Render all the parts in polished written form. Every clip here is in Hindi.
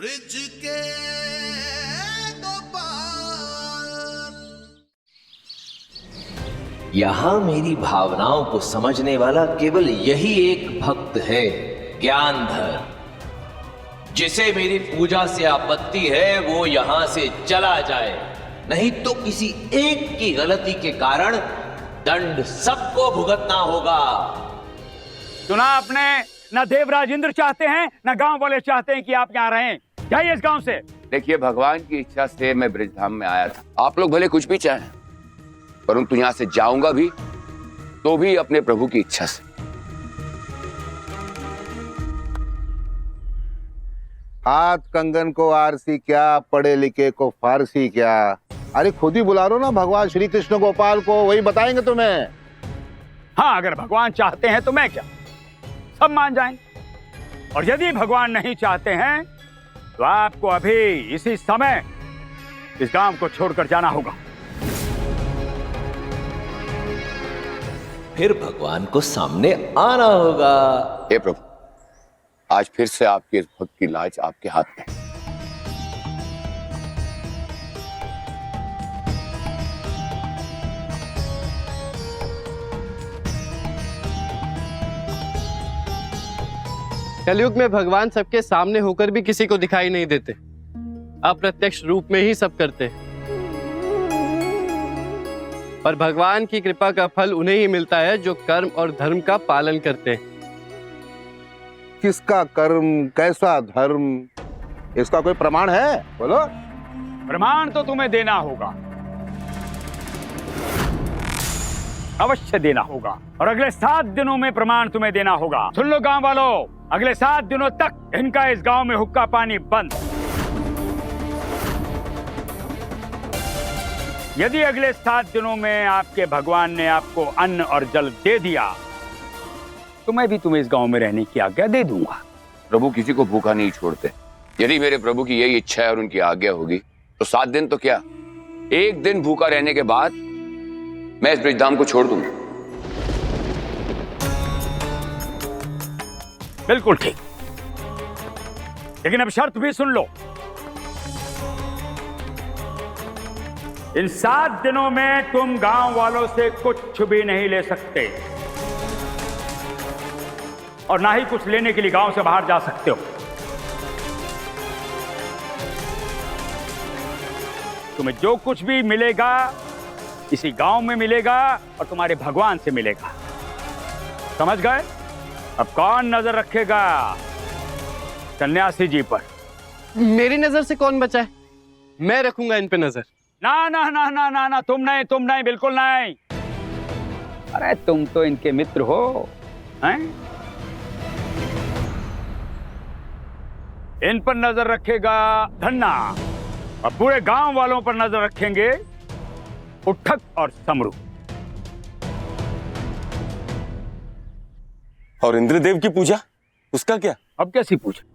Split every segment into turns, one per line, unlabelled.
ब्रिज के दो पार।
यहाँ मेरी भावनाओं को समझने वाला केवल यही एक भक्त है, ज्ञानधर। जिसे मेरी पूजा से आपत्ति है वो यहाँ से चला जाए, नहीं तो किसी एक की गलती के कारण दंड सबको भुगतना होगा।
सुना आपने? न देवराज इंद्र चाहते हैं न गांव वाले चाहते हैं कि आप यहाँ रहें। जाइए इस गांव से।
देखिए, भगवान की इच्छा से मैं ब्रिजधाम में आया था। आप लोग भले कुछ भी चाहें, परंतु यहाँ से जाऊंगा भी तो भी अपने प्रभु की इच्छा से।
हाथ कंगन को आरसी क्या, पढ़े लिखे को फारसी क्या। अरे खुद ही बुला लो ना भगवान श्री कृष्ण गोपाल को, वही बताएंगे तुम्हें।
हाँ, अगर भगवान चाहते हैं तो मैं क्या, सब मान जाएंगे। और यदि भगवान नहीं चाहते हैं तो आपको अभी इसी समय इस गांव को छोड़कर जाना होगा।
फिर भगवान को सामने आना होगा।
हे प्रभु, आज फिर से आपके इस भक्त की लाज आपके हाथ में।
कलयुग में भगवान सबके सामने होकर भी किसी को दिखाई नहीं देते, अप्रत्यक्ष रूप में ही सब करते हैं। और भगवान की कृपा का फल उन्हें ही मिलता है जो कर्म और धर्म का पालन करते हैं।
किसका कर्म, कैसा धर्म, इसका कोई प्रमाण है? बोलो।
प्रमाण तो तुम्हें देना होगा, अवश्य देना होगा। और अगले 7 दिनों में प्रमाण तुम्हें देना होगा। सुन लो गांव वालों, अगले 7 दिनों तक इनका इस गांव में हुक्का पानी बंद। यदि अगले 7 दिनों में आपके भगवान ने आपको अन्न और जल दे दिया तो मैं भी तुम्हें इस गांव में रहने की आज्ञा दे दूंगा।
प्रभु किसी को भूखा नहीं छोड़ते। यदि मेरे प्रभु की यही इच्छा है और उनकी आज्ञा होगी तो 7 दिन तो क्या, 1 दिन भूखा रहने के बाद मैं इस ब्रिजधाम को छोड़ दूंगा।
बिल्कुल ठीक, लेकिन अब शर्त भी सुन लो। इन 7 दिनों में तुम गांव वालों से कुछ भी नहीं ले सकते और ना ही कुछ लेने के लिए गांव से बाहर जा सकते हो। तुम्हें जो कुछ भी मिलेगा इसी गांव में मिलेगा और तुम्हारे भगवान से मिलेगा। समझ गए? अब कौन नजर रखेगा सन्यासी जी पर?
मेरी नजर से कौन बचा है? मैं रखूंगा इन पे नजर।
ना ना ना ना ना ना, तुम नहीं, बिल्कुल नहीं। अरे तुम तो इनके मित्र हो, हैं? इन पर नजर रखेगा धन्ना और पूरे गांव वालों पर नजर रखेंगे उठक और समरू।
और इंद्रदेव की पूजा, उसका क्या?
अब कैसी पूजा?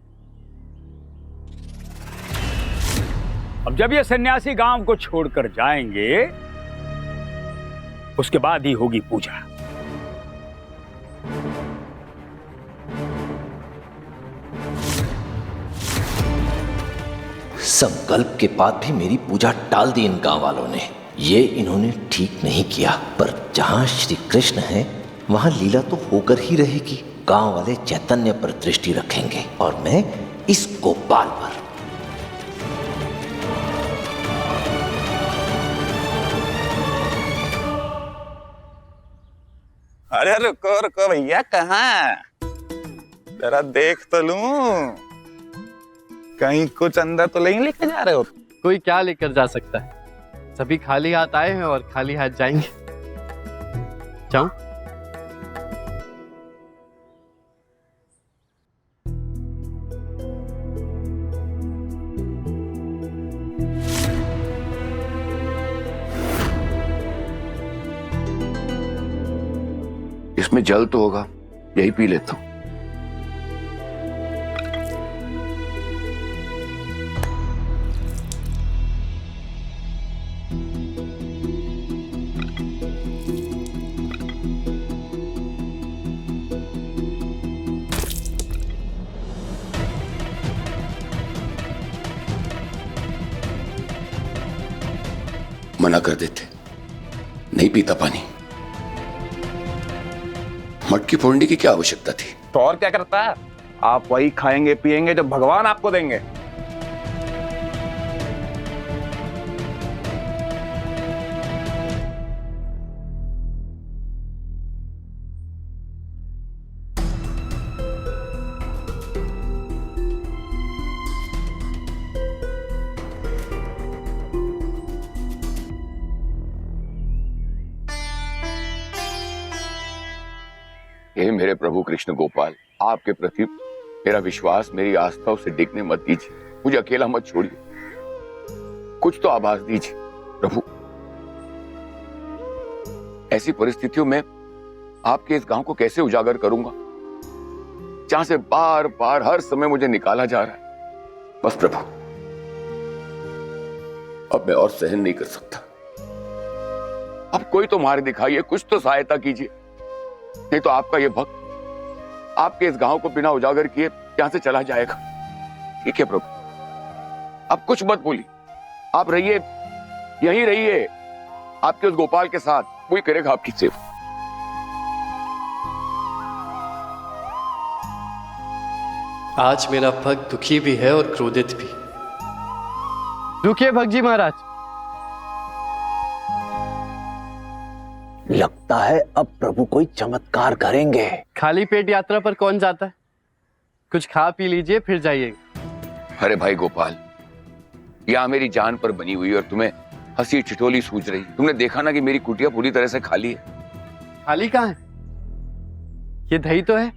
अब जब ये सन्यासी गांव को छोड़कर जाएंगे उसके बाद ही होगी पूजा।
संकल्प के बाद भी मेरी पूजा टाल दी इन गांव वालों ने। ये इन्होंने ठीक नहीं किया, पर जहां श्री कृष्ण है वहां लीला तो होकर ही रहेगी। गांव वाले चैतन्य पर दृष्टि रखेंगे और मैं इस गोपाल पर।
अरे रुको रुको भैया, कहाँ? जरा देख तो लूं, कहीं कुछ अंदर तो नहीं लेके जा रहे हो?
कोई क्या लेकर जा सकता है? सभी खाली हाथ आए हैं और खाली हाथ जाएंगे। जाऊं?
इसमें जल तो होगा, यही पी लेता हूं। मना कर देते, नहीं पीता पानी। मटकी फोड़ने की क्या आवश्यकता थी?
तो और क्या करता है? आप वही खाएंगे पिएंगे जो भगवान आपको देंगे।
हे मेरे प्रभु कृष्ण गोपाल, आपके प्रति मेरा विश्वास, मेरी आस्था उसे डिगने मत दीजिए। मुझे अकेला मत छोड़िए, कुछ तो आभास दीजिए प्रभु। ऐसी परिस्थितियों में आपके इस गांव को कैसे उजागर करूंगा, जहां से बार बार हर समय मुझे निकाला जा रहा है। बस प्रभु, अब मैं और सहन नहीं कर सकता। अब कोई तो मार्ग दिखाइए, कुछ तो सहायता कीजिए, नहीं तो आपका ये भक्त आपके इस गांव को बिना उजागर किए यहां से चला जाएगा। ठीक है प्रभु, आप कुछ मत बोलिए, आप रहिए, यहीं रहिए, आपके उस गोपाल के साथ, वही करेगा आपकी सेवा।
आज मेरा भक्त दुखी भी है और क्रोधित भी। रुकिए भक्त जी महाराज।
लगता है अब प्रभु कोई चमत्कार करेंगे।
खाली पेट यात्रा पर कौन जाता है? कुछ खा पी लीजिए फिर जाइएगा।
अरे भाई गोपाल, यहां मेरी जान पर बनी हुई और तुम्हें हंसी ठिठोली सूझ रही। तुमने देखा ना कि मेरी कुटिया पूरी तरह से खाली है।
खाली कहाँ है? ये दही तो है।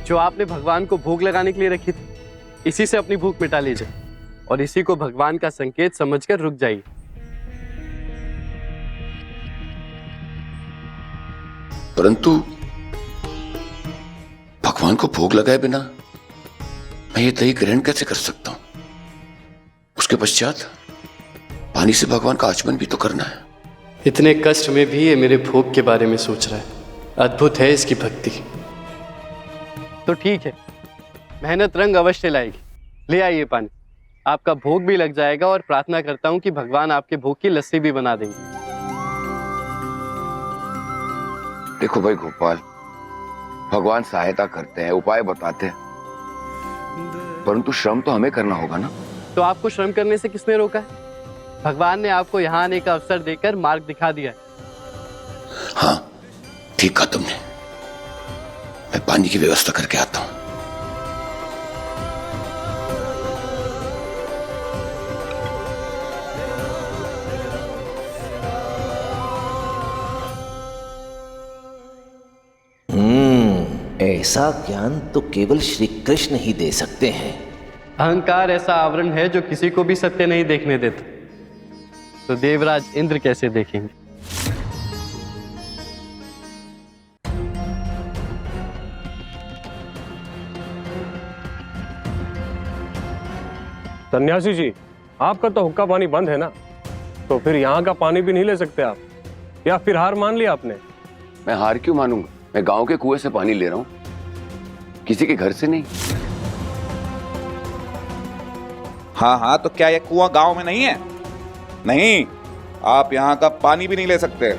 जो आपने भगवान को भोग लगाने के लिए रखी थी, इसी से अपनी भूख मिटा लीजिए और इसी को भगवान का संकेत समझकर रुक जाइए।
परंतु भगवान को भोग लगाए बिना मैं ये दही ग्रहण कैसे कर सकता हूं? उसके पश्चात पानी से भगवान का आचमन भी तो करना है।
इतने कष्ट में भी ये मेरे भोग के बारे में सोच रहा है। अद्भुत है इसकी भक्ति। तो ठीक है, मेहनत रंग अवश्य लाएगी। ले आइए पानी, आपका भोग भी लग जाएगा और प्रार्थना करता हूं कि भगवान आपके भोग की लस्सी भी बना देंगे।
देखो भाई गोपाल, भगवान सहायता करते हैं, उपाय बताते हैं, परंतु श्रम तो हमें करना होगा ना।
तो आपको श्रम करने से किसने रोका है? भगवान ने आपको यहाँ आने का अवसर देकर मार्ग दिखा दिया है।
हाँ, ठीक कहा तुमने। मैं पानी की व्यवस्था करके आता हूं।
ऐसा ज्ञान तो केवल श्री कृष्ण ही दे सकते हैं।
अहंकार ऐसा आवरण है जो किसी को भी सत्य नहीं देखने देता। तो देवराज इंद्र कैसे देखेंगे?
सन्यासी जी, आपका तो हुक्का पानी बंद है ना, तो फिर यहाँ का पानी भी नहीं ले सकते आप, या फिर हार मान लिया आपने?
मैं हार क्यों मानूंगा? मैं गांव के कुएं से पानी ले रहा हूं, किसी के घर से नहीं।
हाँ हाँ, तो क्या ये कुआं गांव में नहीं है? नहीं, आप यहाँ का पानी भी नहीं ले सकते।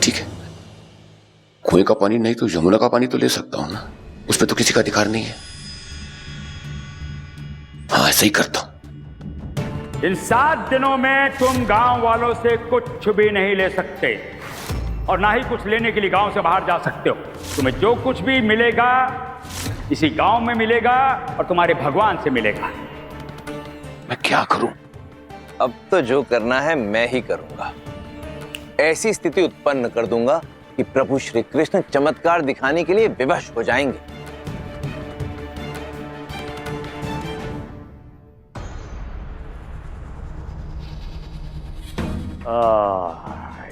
ठीक है, कुएं का पानी नहीं तो यमुना का पानी तो ले सकता हूं ना, उसमें तो किसी का अधिकार नहीं है। हाँ, ऐसा ही करता हूं।
इन 7 दिनों में तुम गांव वालों से कुछ भी नहीं ले सकते और ना ही कुछ लेने के लिए गांव से बाहर जा सकते हो। तुम्हें जो कुछ भी मिलेगा इसी गांव में मिलेगा और तुम्हारे भगवान से मिलेगा।
मैं क्या करूं?
अब तो जो करना है मैं ही करूंगा। ऐसी स्थिति उत्पन्न कर दूंगा कि प्रभु श्री कृष्ण चमत्कार दिखाने के लिए विवश हो जाएंगे।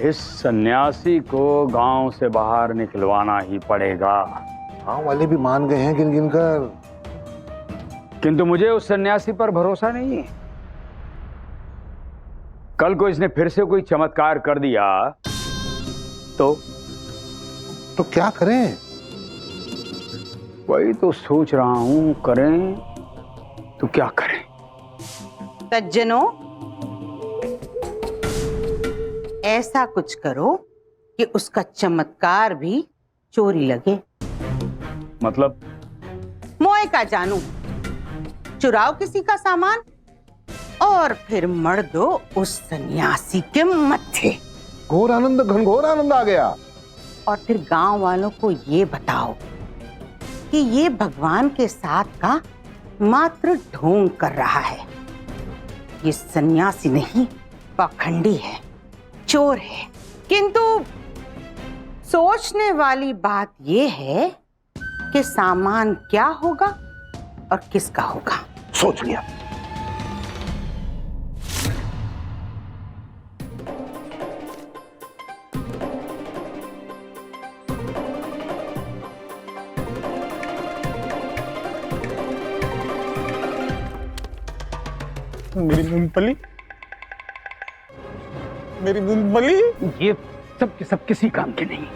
इस सन्यासी को गांव से बाहर निकलवाना ही पड़ेगा।
गांव वाले भी मान गए हैं गिन गिन कर।
किंतु मुझे उस सन्यासी पर भरोसा नहीं है। कल को इसने फिर से कोई चमत्कार कर दिया तो
तो क्या करें?
वही तो सोच रहा हूं, करें तो क्या करें।
सज्जनों, ऐसा कुछ करो कि उसका चमत्कार भी चोरी लगे।
मतलब?
मोए का जानू, चुराओ किसी का सामान और फिर मर दो उस सन्यासी के मत्थे।
घोर आनंद, घनघोर आनंद आ गया।
और फिर गांव वालों को ये बताओ कि ये भगवान के साथ का मात्र ढोंग कर रहा है। ये सन्यासी नहीं, पाखंडी है, चोर है। किंतु सोचने वाली बात ये है कि सामान क्या होगा और किसका होगा।
सोच लिया।
मेरी मूंगफली, मेरी मूंगफली।
ये सब किसी काम के नहीं,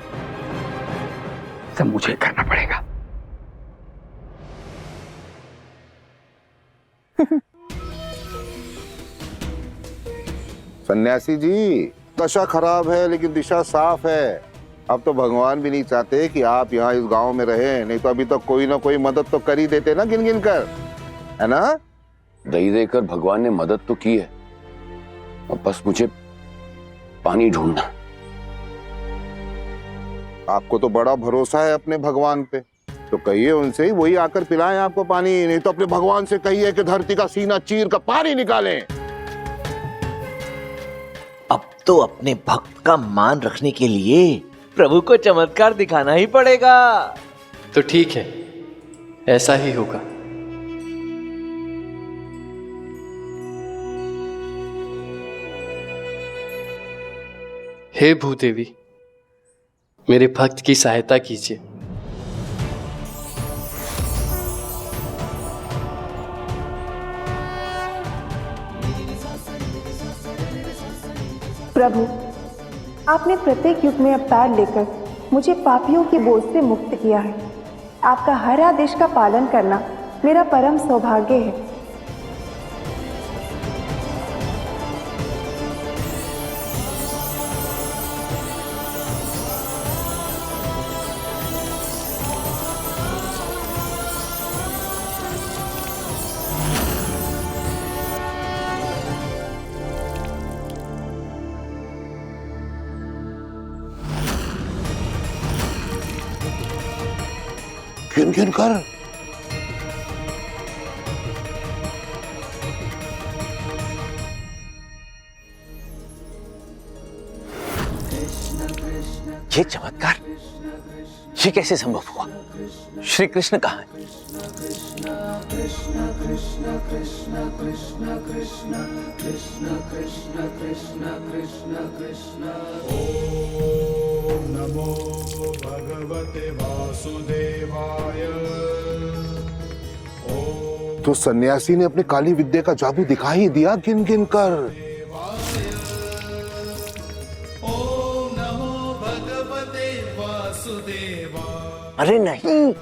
सब मुझे करना पड़ेगा।
सन्यासी जी, दशा खराब है लेकिन दिशा साफ है। अब तो भगवान भी नहीं चाहते कि आप यहाँ इस गांव में रहें, नहीं तो अभी तक कोई ना कोई मदद तो कर ही देते ना, गिन गिन कर, है ना?
दही देकर भगवान ने मदद तो की है, अब बस मुझे पानी ढूंढना।
आपको तो बड़ा भरोसा है अपने भगवान पे, तो कहिए उनसे ही वही आकर पिलाएं आपको पानी, नहीं तो अपने भगवान से कहिए कि धरती का सीना चीर कर पानी निकालें।
अब तो अपने भक्त का मान रखने के लिए प्रभु को चमत्कार दिखाना ही पड़ेगा।
तो ठीक है, ऐसा ही होगा। हे भूदेवी, मेरे भक्त की सहायता कीजिए।
प्रभु, आपने प्रत्येक युग में अवतार लेकर मुझे पापियों के बोझ से मुक्त किया है। आपका हर आदेश का पालन करना मेरा परम सौभाग्य है।
गिन गिन कर।
ये चमत्कार ये कैसे संभव हुआ? श्री कृष्ण कहाँ है?
नमो भगवते वासुदेवाय।
तो सन्यासी ने अपनी काली विद्या का जादू दिखा ही दिया गिन गिन कर।
ओम नमो भगवते वासुदेवाय।
अरे नहीं,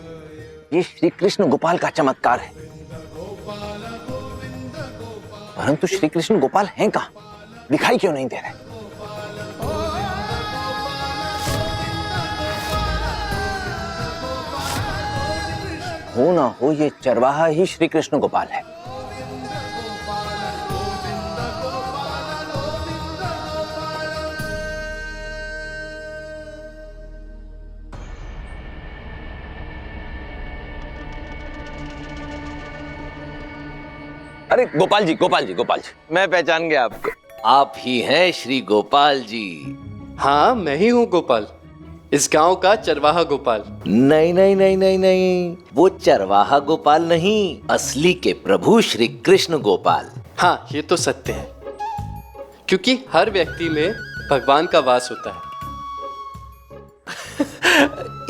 ये श्री कृष्ण गोपाल का चमत्कार है। परंतु श्री कृष्ण गोपाल हैं कहाँ? दिखाई क्यों नहीं दे रहे? हो ना हो ये चरवाहा ही श्री कृष्ण गोपाल है। अरे गोपाल जी, गोपाल जी, गोपाल जी, मैं पहचान गया आपको। आप ही हैं श्री गोपाल जी।
हाँ, मैं ही हूँ गोपाल, इस गांव का चरवाहा गोपाल।
नहीं नहीं नहीं नहीं नहीं, वो चरवाहा गोपाल नहीं, असली के प्रभु श्री कृष्ण गोपाल।
हाँ, ये तो सत्य है, क्योंकि हर व्यक्ति में भगवान का वास होता है।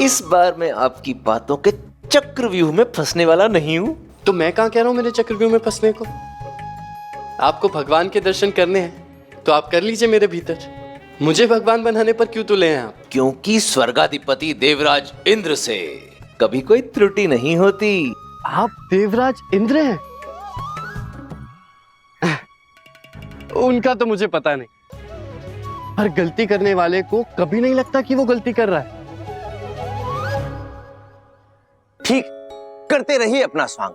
इस बार मैं आपकी बातों के चक्रव्यूह में फंसने वाला नहीं हूँ।
तो मैं कहाँ कह रहा हूँ मेरे चक्रव्यूह में फंसने को? आपको भगवान के दर्शन करने हैं तो आप कर लीजिए मेरे भीतर। मुझे भगवान बनाने पर क्यों तुले हैं आप?
क्योंकि स्वर्गाधिपति देवराज इंद्र से कभी कोई त्रुटि नहीं होती।
आप देवराज इंद्र हैं? उनका तो मुझे पता नहीं, पर गलती करने वाले को कभी नहीं लगता कि वो गलती कर रहा है।
ठीक करते रहिए अपना स्वांग,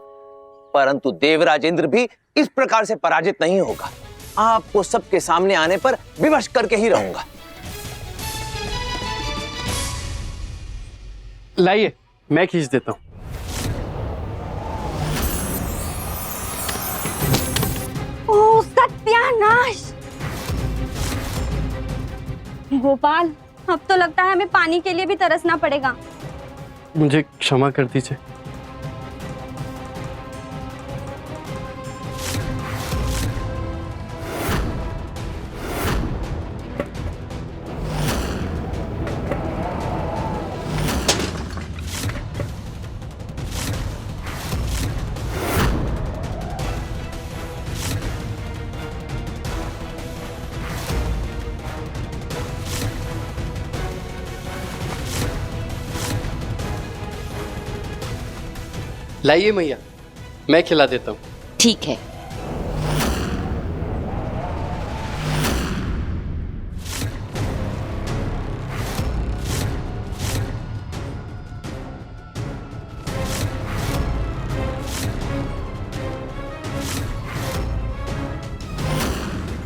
परंतु देवराज इंद्र भी इस प्रकार से पराजित नहीं होगा। आपको सबके सामने आने पर विवश करके ही रहूंगा।
लाइए, मैं खींच देता हूं।
ओह सत्यानाश! गोपाल, अब तो लगता है हमें पानी के लिए भी तरसना पड़ेगा।
मुझे क्षमा कर दीजिए। लाइए मैया, मैं खिला देता हूँ।
ठीक है।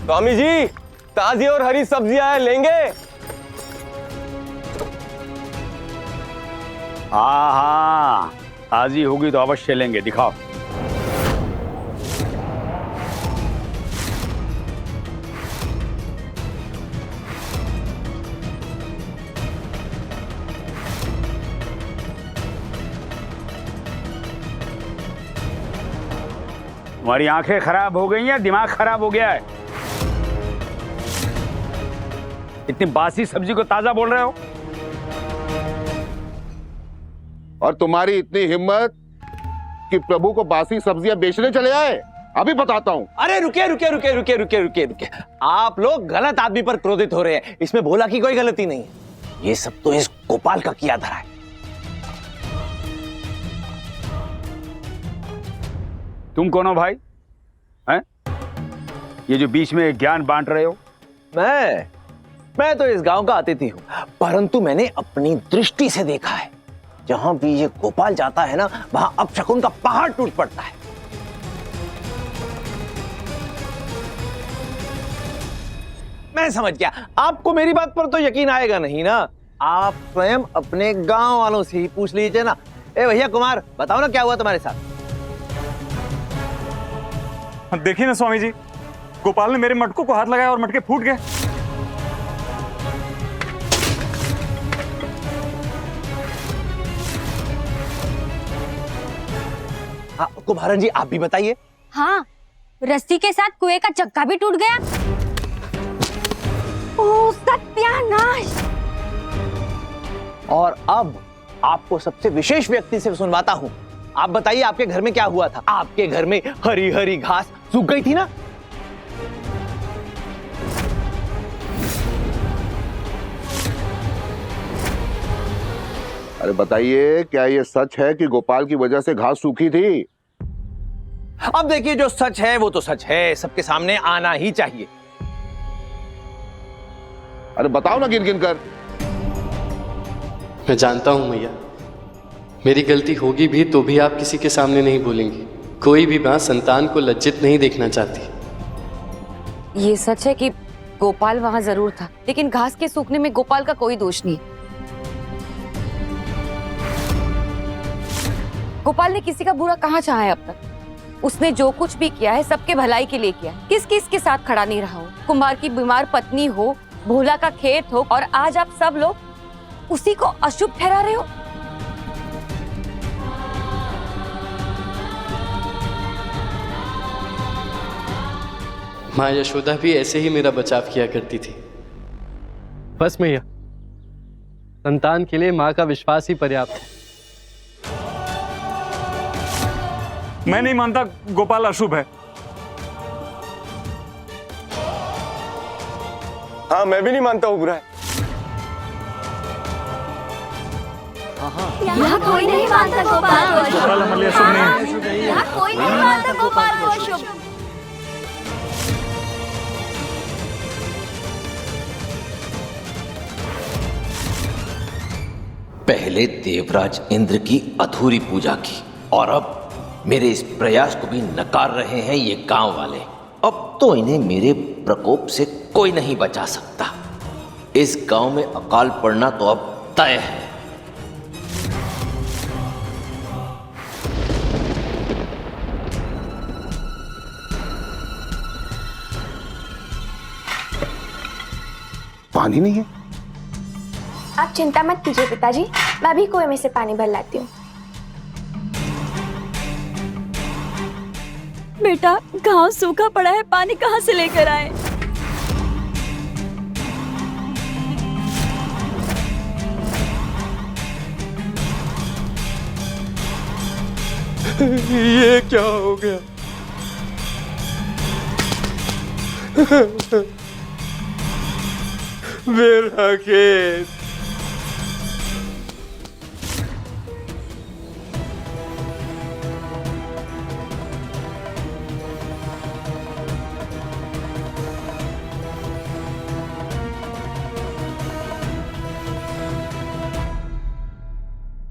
स्वामी जी, ताजी और हरी सब्जियां लेंगे?
हाँ हाँ, ताजी होगी तो अवश्य लेंगे, दिखाओ। तुम्हारी आंखें खराब हो गई हैं, दिमाग खराब हो गया है? इतनी बासी सब्जी को ताजा बोल रहे हो?
और तुम्हारी इतनी हिम्मत कि प्रभु को बासी सब्जियां बेचने चले आए? अभी बताता हूँ।
अरे रुके रुके रुके रुके रुके रुके रुके, आप लोग गलत आदमी पर क्रोधित हो रहे हैं। इसमें भोला की कोई गलती नहीं है। ये सब तो इस गोपाल का किया धरा है।
तुम कौन हो भाई? हैं? ये जो बीच में ज्ञान बांट रहे हो?
मैं तो इस गांव का अतिथि हूं, परंतु मैंने अपनी दृष्टि से देखा है, जहां भी ये गोपाल जाता है ना, वहां अपशकुन का पहाड़ टूट पड़ता है। मैं समझ गया, आपको मेरी बात पर तो यकीन आएगा नहीं ना। आप स्वयं अपने गांव वालों से ही पूछ लीजिए ना। ए भैया कुमार, बताओ ना क्या हुआ तुम्हारे साथ?
देखिए ना स्वामी जी, गोपाल ने मेरे मटकों को हाथ लगाया और मटके फूट गए।
हाँ, कुमारन जी आप भी बताइए।
हाँ, रस्सी के साथ कुएं का चक्का भी टूट गया। ओह सत्यानाश!
और अब आपको सबसे विशेष व्यक्ति से सुनवाता हूं। आप बताइए, आपके घर में क्या हुआ था? आपके घर में हरी हरी घास सूख गई थी ना?
अरे बताइए, क्या ये सच है कि गोपाल की वजह से घास सूखी थी?
अब देखिए, जो सच है वो तो सच है, सबके सामने आना ही चाहिए।
अरे बताओ ना गिन गिन कर।
मैं जानता हूं मैया, मेरी गलती होगी भी तो भी आप किसी के सामने नहीं बोलेंगी। कोई भी मां संतान को लज्जित नहीं देखना चाहती।
ये सच है कि गोपाल वहां जरूर था, लेकिन घास के सूखने में गोपाल का कोई दोष नहीं। गोपाल ने किसी का बुरा कहाँ चाहा है अब तक? उसने जो कुछ भी किया है सबके भलाई के लिए किया है। किस किस के साथ खड़ा नहीं रहा हो? कुंभार की बीमार पत्नी हो, भोला का खेत हो, और आज आप सब लोग उसी को अशुभ ठहरा रहे हो।
माँ यशोदा भी ऐसे ही मेरा बचाव किया करती थी। बस मैया, संतान के लिए माँ का विश्वास ही पर्याप्त है।
मैं नहीं मानता गोपाल अशुभ है। हाँ, मैं भी नहीं मानता वो बुरा है।
यहाँ कोई नहीं मानता गोपाल को अशुभ। यहाँ कोई नहीं मानता गोपाल को अशुभ।
पहले देवराज इंद्र की अधूरी पूजा की और अब मेरे इस प्रयास को भी नकार रहे हैं ये गांव वाले। अब तो इन्हें मेरे प्रकोप से कोई नहीं बचा सकता। इस गांव में अकाल पड़ना तो अब तय है।
पानी नहीं है?
आप चिंता मत कीजिए पिताजी, मैं अभी कुएं में से पानी भर लाती हूँ।
बेटा, गांव सूखा पड़ा है, पानी कहाँ से लेकर आए?
ये क्या हो गया? मेरा खेत